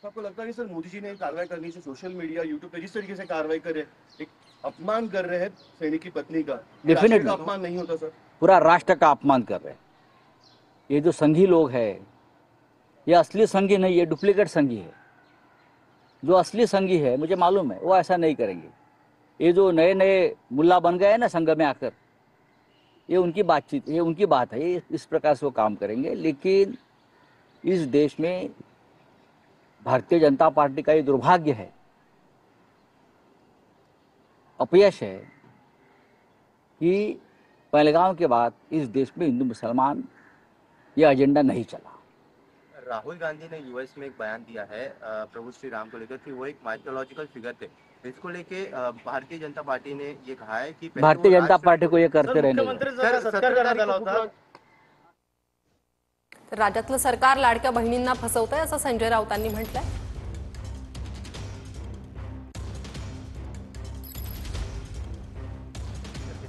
तो आपको लगता है कि सर मोदी जी ने कार्रवाई करनी चाहिए? सोशल मीडिया, यूट्यूब पे जिस तरीके से कार्रवाई करे, एक अपमान कर रहे हैं सैनिक की पत्नी का, ये राष्ट्र का डेफिनेटली अपमान नहीं होता सर? पूरा राष्ट्र का अपमान कर रहे हैं। ये जो संघी लोग हैं, ये असली संघी नहीं, ये डुप्लीकेट संघी है। जो असली संघी है मुझे मालूम है वो ऐसा नहीं करेंगे। ये जो नए नए मुल्ला बन गए हैं ना संघ में आकर, ये उनकी बातचीत, ये उनकी बात है, ये इस प्रकार से वो काम करेंगे। लेकिन इस देश में भारतीय जनता पार्टी का ये दुर्भाग्य है, अपयश है कि पहलगाम के बाद इस देश में हिंदू मुसलमान ये एजेंडा नहीं चला। राहुल गांधी ने यूएस में एक बयान दिया है प्रभु श्री राम को लेकर कि वो एक माइथोलॉजिकल फिगर थे। इसको लेके भारतीय जनता पार्टी ने ये कहा है कि भारतीय जनता पार्टी को ये करते रहने दो। सत्कार करण्यात आला होता। तर राज्यातलं सरकार लाडक्या बहिणींना फसवतंय असं संजय राऊतांनी म्हटलंय।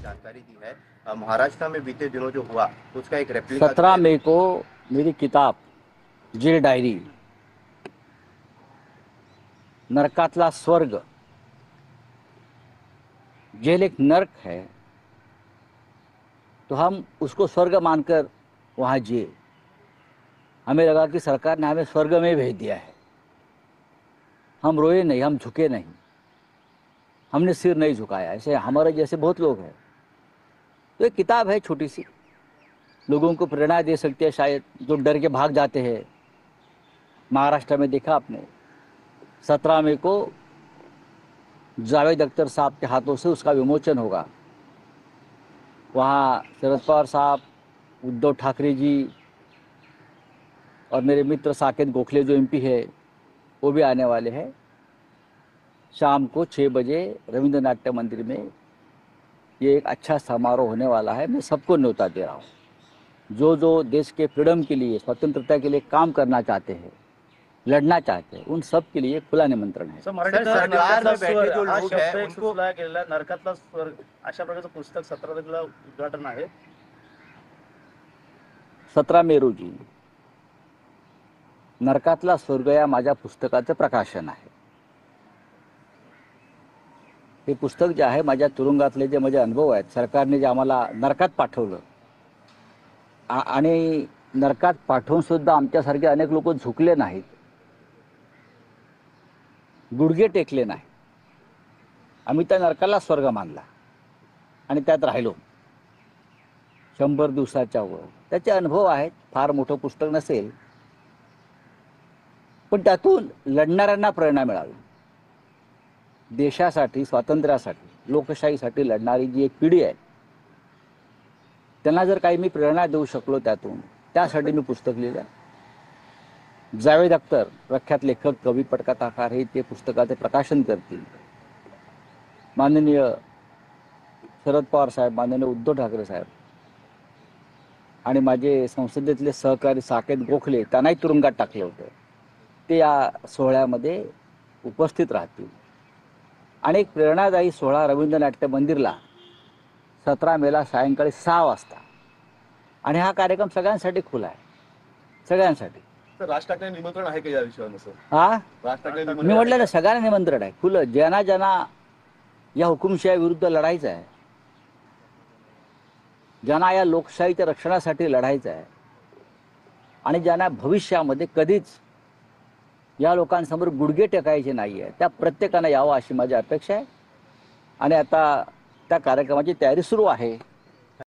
जानकारी दी है महाराष्ट्र में बीते दिनों जो हुआ उसका एक रेप्लिका 17 मई को मेरी किताब जेल डायरी नरकातला स्वर्ग, जेल एक नर्क है तो हम उसको स्वर्ग मानकर वहाँ जिए। हमें लगा कि सरकार ने हमें स्वर्ग में भेज दिया है। हम रोए नहीं, हम झुके नहीं, हमने सिर नहीं झुकाया। ऐसे हमारे जैसे बहुत लोग हैं। तो एक किताब है छोटी सी, लोगों को प्रेरणा दे सकती है शायद, जो डर के भाग जाते हैं। महाराष्ट्र में देखा आपने 17 मई को जावेद अख्तर साहब के हाथों से उसका विमोचन होगा। वहाँ शरद पवार साहब, उद्धव ठाकरे जी और मेरे मित्र साकेत गोखले जो एमपी है वो भी आने वाले हैं। शाम को 6 बजे रविंद्र नाट्य मंदिर में ये एक अच्छा समारोह होने वाला है। मैं सबको न्योता दे रहा हूँ। जो जो देश के फ्रीडम के लिए, स्वतंत्रता के लिए काम करना चाहते हैं, लड़ना चाहते हैं, उन सब के लिए खुला निमंत्रण है। सरकार में बैठे जो लोग हैं उनको नरकातला स्वर्ग अशा प्रकारचं पुस्तक 17 तारखेला उद्घाटन आहे। 17 मई रोजी नरकातला स्वर्ग या माझ्या पुस्तकाचं प्रकाशन आहे। हे पुस्तक जे आहे माझ्या तुरुंगातले जे माझे अनुभव आहेत, सरकारने जे आम्हाला नरकात पाठवलं आणि नरकात पाठवून सुद्धा आमच्यासारखे अनेक लोक झुकले नाहीत, गुडघे टेकले नाही। आम्ही त्या नरकाला स्वर्ग मानला आणि त्यात राहिलो 100 दिवसाच्या वर। त्याचे अनुभव आहेत। फार मोठं पुस्तक नसेल पण त्यातून लढणाऱ्यांना प्रेरणा मिळावी। देशासाठी, स्वातंत्र्यासाठी, लोकशाहीसाठी लढणारी जी एक पिढी आहे त्यांना जर काही मी प्रेरणा देऊ शकलो त्यातून, त्यासाठी मी पुस्तक लिहिलं। जावेद अख्तर प्रख्यात लेखक, कवी, पटकथाकार हे ते पुस्तकाचे प्रकाशन करतील। माननीय शरद पवार साहेब, माननीय उद्धव ठाकरे साहेब आणि माझे संसदेतले सहकारी साकेत गोखले, त्यांनाही तुरुंगात टाकलं होतं, ते या सोहळ्यामध्ये उपस्थित राहतील। आणि एक प्रेरणादायी सोहळा रवींद्र नाट्य मंदिरला 17 मेला सायंकाळी 6 वाजता। आणि हा कार्यक्रम सगळ्यांसाठी खुला आहे, सगळ्यांसाठी। सर राज ठाकरे निमंत्रण आहे का या विषयावर सर? हा, राज ठाकरे मी म्हटलं ना सगळ्यांना निमंत्रण आहे, खुलं। ज्यांना ज्यांना या हुकुमशाही विरुद्ध लढायचं आहे, ज्यांना या लोकशाहीच्या रक्षणासाठी लढायचं आहे आणि ज्यांना भविष्यामध्ये कधीच या लोकांसमोर गुडघे टेकायचे नाही आहे, त्या प्रत्येकानं यावं अशी माझी अपेक्षा आहे। आणि आता त्या कार्यक्रमाची तयारी सुरू आहे।